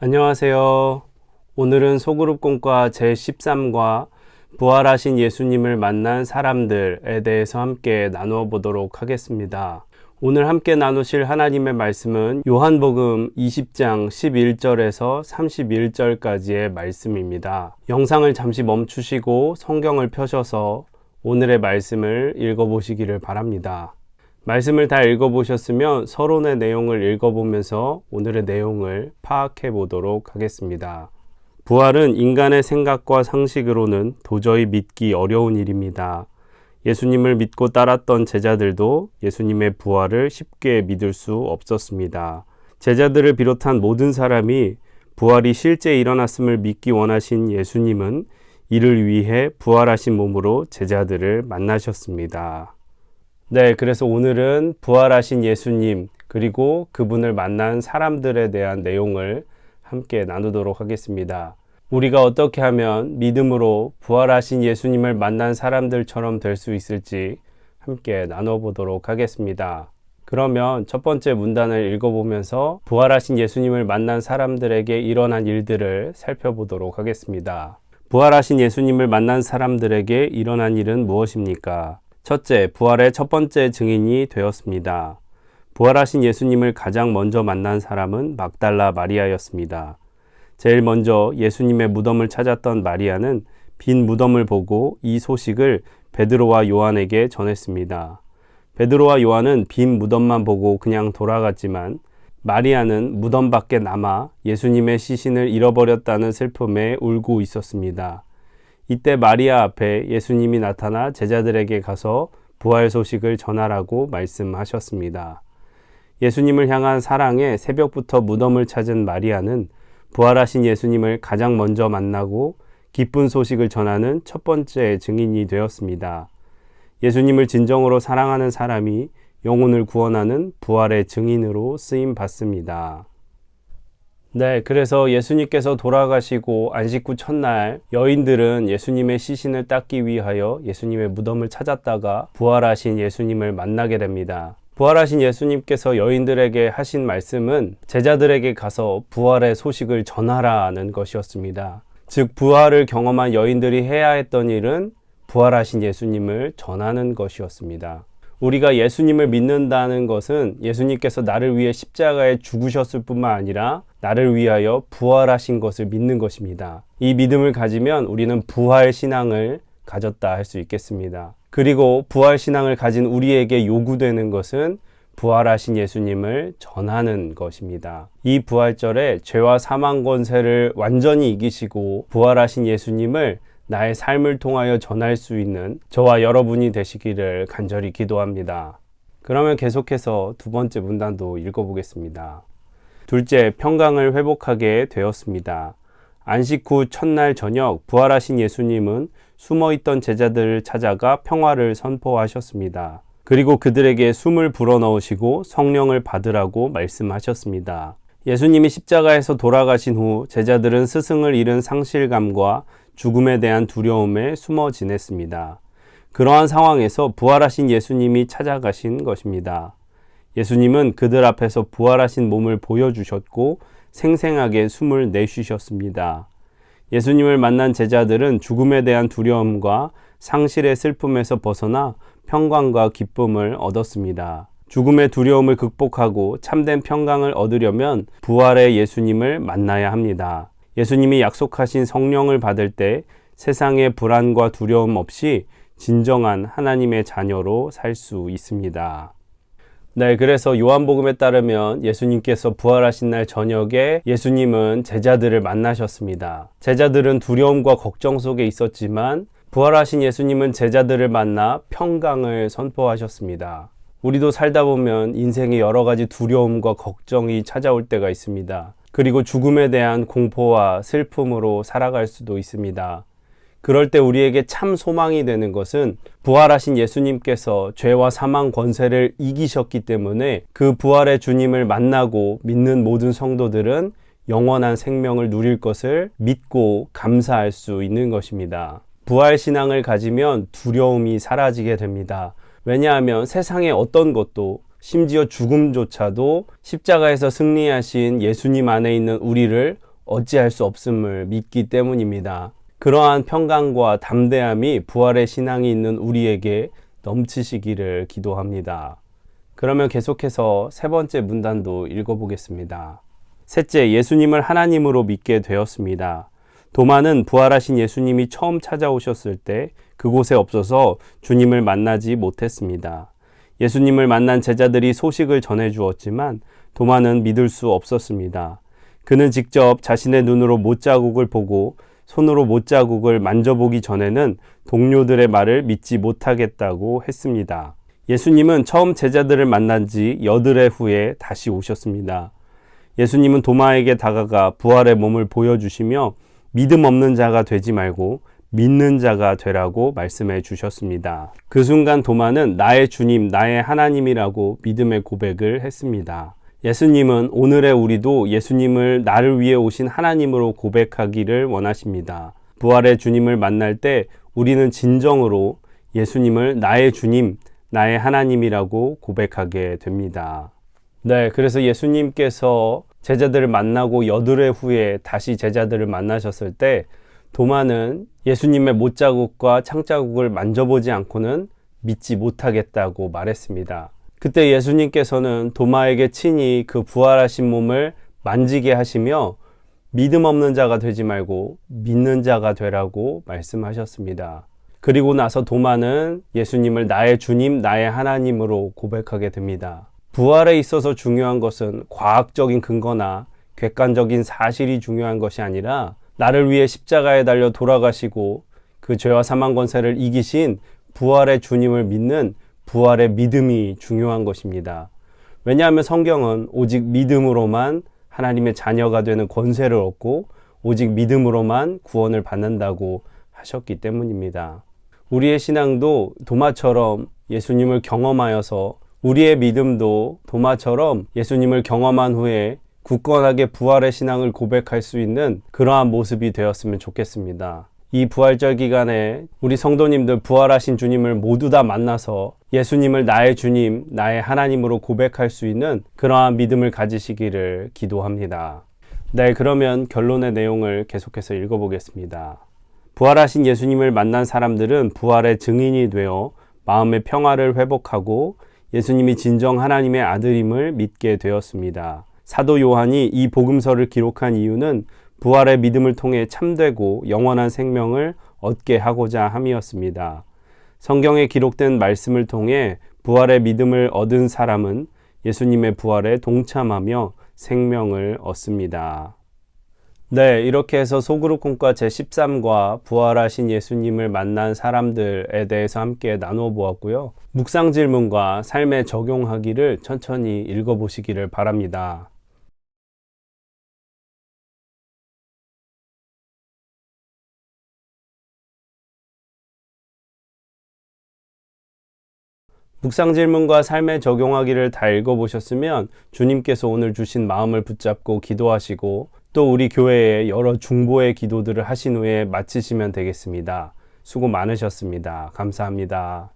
안녕하세요. 오늘은 소그룹 공과 제13과 부활하신 예수님을 만난 사람들에 대해서 함께 나누어 보도록 하겠습니다. 오늘 함께 나누실 하나님의 말씀은 요한복음 20장 11절에서 31절까지의 말씀입니다. 영상을 잠시 멈추시고 성경을 펴셔서 오늘의 말씀을 읽어보시기를 바랍니다. 말씀을 다 읽어보셨으면 서론의 내용을 읽어보면서 오늘의 내용을 파악해 보도록 하겠습니다. 부활은 인간의 생각과 상식으로는 도저히 믿기 어려운 일입니다. 예수님을 믿고 따랐던 제자들도 예수님의 부활을 쉽게 믿을 수 없었습니다. 제자들을 비롯한 모든 사람이 부활이 실제 일어났음을 믿기 원하신 예수님은 이를 위해 부활하신 몸으로 제자들을 만나셨습니다. 네, 그래서 오늘은 부활하신 예수님 그리고 그분을 만난 사람들에 대한 내용을 함께 나누도록 하겠습니다. 우리가 어떻게 하면 믿음으로 부활하신 예수님을 만난 사람들처럼 될 수 있을지 함께 나눠보도록 하겠습니다. 그러면 첫 번째 문단을 읽어보면서 부활하신 예수님을 만난 사람들에게 일어난 일들을 살펴보도록 하겠습니다. 부활하신 예수님을 만난 사람들에게 일어난 일은 무엇입니까? 첫째, 부활의 첫 번째 증인이 되었습니다. 부활하신 예수님을 가장 먼저 만난 사람은 막달라 마리아였습니다. 제일 먼저 예수님의 무덤을 찾았던 마리아는 빈 무덤을 보고 이 소식을 베드로와 요한에게 전했습니다. 베드로와 요한은 빈 무덤만 보고 그냥 돌아갔지만 마리아는 무덤 밖에 남아 예수님의 시신을 잃어버렸다는 슬픔에 울고 있었습니다. 이때 마리아 앞에 예수님이 나타나 제자들에게 가서 부활 소식을 전하라고 말씀하셨습니다. 예수님을 향한 사랑에 새벽부터 무덤을 찾은 마리아는 부활하신 예수님을 가장 먼저 만나고 기쁜 소식을 전하는 첫 번째 증인이 되었습니다. 예수님을 진정으로 사랑하는 사람이 영혼을 구원하는 부활의 증인으로 쓰임 받습니다. 네, 그래서 예수님께서 돌아가시고 안식 후 첫날 여인들은 예수님의 시신을 닦기 위하여 예수님의 무덤을 찾았다가 부활하신 예수님을 만나게 됩니다. 부활하신 예수님께서 여인들에게 하신 말씀은 제자들에게 가서 부활의 소식을 전하라는 것이었습니다. 즉, 부활을 경험한 여인들이 해야 했던 일은 부활하신 예수님을 전하는 것이었습니다. 우리가 예수님을 믿는다는 것은 예수님께서 나를 위해 십자가에 죽으셨을 뿐만 아니라 나를 위하여 부활하신 것을 믿는 것입니다. 이 믿음을 가지면 우리는 부활 신앙을 가졌다 할 수 있겠습니다. 그리고 부활 신앙을 가진 우리에게 요구되는 것은 부활하신 예수님을 전하는 것입니다. 이 부활절에 죄와 사망 권세를 완전히 이기시고 부활하신 예수님을 나의 삶을 통하여 전할 수 있는 저와 여러분이 되시기를 간절히 기도합니다. 그러면 계속해서 두 번째 문단도 읽어보겠습니다. 둘째, 평강을 회복하게 되었습니다. 안식 후 첫날 저녁 부활하신 예수님은 숨어있던 제자들을 찾아가 평화를 선포하셨습니다. 그리고 그들에게 숨을 불어넣으시고 성령을 받으라고 말씀하셨습니다. 예수님이 십자가에서 돌아가신 후 제자들은 스승을 잃은 상실감과 죽음에 대한 두려움에 숨어 지냈습니다. 그러한 상황에서 부활하신 예수님이 찾아가신 것입니다. 예수님은 그들 앞에서 부활하신 몸을 보여주셨고 생생하게 숨을 내쉬셨습니다. 예수님을 만난 제자들은 죽음에 대한 두려움과 상실의 슬픔에서 벗어나 평강과 기쁨을 얻었습니다. 죽음의 두려움을 극복하고 참된 평강을 얻으려면 부활의 예수님을 만나야 합니다. 예수님이 약속하신 성령을 받을 때 세상의 불안과 두려움 없이 진정한 하나님의 자녀로 살 수 있습니다. 네, 그래서 요한복음에 따르면 예수님께서 부활하신 날 저녁에 예수님은 제자들을 만나셨습니다. 제자들은 두려움과 걱정 속에 있었지만 부활하신 예수님은 제자들을 만나 평강을 선포하셨습니다. 우리도 살다 보면 인생에 여러 가지 두려움과 걱정이 찾아올 때가 있습니다. 그리고 죽음에 대한 공포와 슬픔으로 살아갈 수도 있습니다. 그럴 때 우리에게 참 소망이 되는 것은 부활하신 예수님께서 죄와 사망 권세를 이기셨기 때문에 그 부활의 주님을 만나고 믿는 모든 성도들은 영원한 생명을 누릴 것을 믿고 감사할 수 있는 것입니다. 부활 신앙을 가지면 두려움이 사라지게 됩니다. 왜냐하면 세상의 어떤 것도 심지어 죽음조차도 십자가에서 승리하신 예수님 안에 있는 우리를 어찌할 수 없음을 믿기 때문입니다. 그러한 평강과 담대함이 부활의 신앙이 있는 우리에게 넘치시기를 기도합니다. 그러면 계속해서 세 번째 문단도 읽어보겠습니다. 셋째, 예수님을 하나님으로 믿게 되었습니다. 도마는 부활하신 예수님이 처음 찾아오셨을 때 그곳에 없어서 주님을 만나지 못했습니다. 예수님을 만난 제자들이 소식을 전해주었지만 도마는 믿을 수 없었습니다. 그는 직접 자신의 눈으로 못자국을 보고 손으로 못자국을 만져보기 전에는 동료들의 말을 믿지 못하겠다고 했습니다. 예수님은 처음 제자들을 만난 지 8해 후에 다시 오셨습니다. 예수님은 도마에게 다가가 부활의 몸을 보여주시며 믿음 없는 자가 되지 말고 믿는 자가 되라고 말씀해 주셨습니다. 그 순간 도마는 나의 주님, 나의 하나님이라고 믿음의 고백을 했습니다. 예수님은 오늘의 우리도 예수님을 나를 위해 오신 하나님으로 고백하기를 원하십니다. 부활의 주님을 만날 때 우리는 진정으로 예수님을 나의 주님, 나의 하나님이라고 고백하게 됩니다. 네, 그래서 예수님께서 제자들을 만나고 8해 후에 다시 제자들을 만나셨을 때 도마는 예수님의 못자국과 창자국을 만져보지 않고는 믿지 못하겠다고 말했습니다. 그때 예수님께서는 도마에게 친히 그 부활하신 몸을 만지게 하시며 믿음 없는 자가 되지 말고 믿는 자가 되라고 말씀하셨습니다. 그리고 나서 도마는 예수님을 나의 주님, 나의 하나님으로 고백하게 됩니다. 부활에 있어서 중요한 것은 과학적인 근거나 객관적인 사실이 중요한 것이 아니라 나를 위해 십자가에 달려 돌아가시고 그 죄와 사망 권세를 이기신 부활의 주님을 믿는 부활의 믿음이 중요한 것입니다. 왜냐하면 성경은 오직 믿음으로만 하나님의 자녀가 되는 권세를 얻고 오직 믿음으로만 구원을 받는다고 하셨기 때문입니다. 우리의 신앙도 도마처럼 예수님을 경험하여서 우리의 믿음도 도마처럼 예수님을 경험한 후에 굳건하게 부활의 신앙을 고백할 수 있는 그러한 모습이 되었으면 좋겠습니다. 이 부활절 기간에 우리 성도님들 부활하신 주님을 모두 다 만나서 예수님을 나의 주님, 나의 하나님으로 고백할 수 있는 그러한 믿음을 가지시기를 기도합니다. 네, 그러면 결론의 내용을 계속해서 읽어보겠습니다. 부활하신 예수님을 만난 사람들은 부활의 증인이 되어 마음의 평화를 회복하고 예수님이 진정 하나님의 아들임을 믿게 되었습니다. 사도 요한이 이 복음서를 기록한 이유는 부활의 믿음을 통해 참되고 영원한 생명을 얻게 하고자 함이었습니다. 성경에 기록된 말씀을 통해 부활의 믿음을 얻은 사람은 예수님의 부활에 동참하며 생명을 얻습니다. 네, 이렇게 해서 소그룹 공과 제13과 부활하신 예수님을 만난 사람들에 대해서 함께 나누어 보았고요. 묵상 질문과 삶에 적용하기를 천천히 읽어보시기를 바랍니다. 묵상 질문과 삶에 적용하기를 다 읽어보셨으면 주님께서 오늘 주신 마음을 붙잡고 기도하시고 또 우리 교회에 여러 중보의 기도들을 하신 후에 마치시면 되겠습니다. 수고 많으셨습니다. 감사합니다.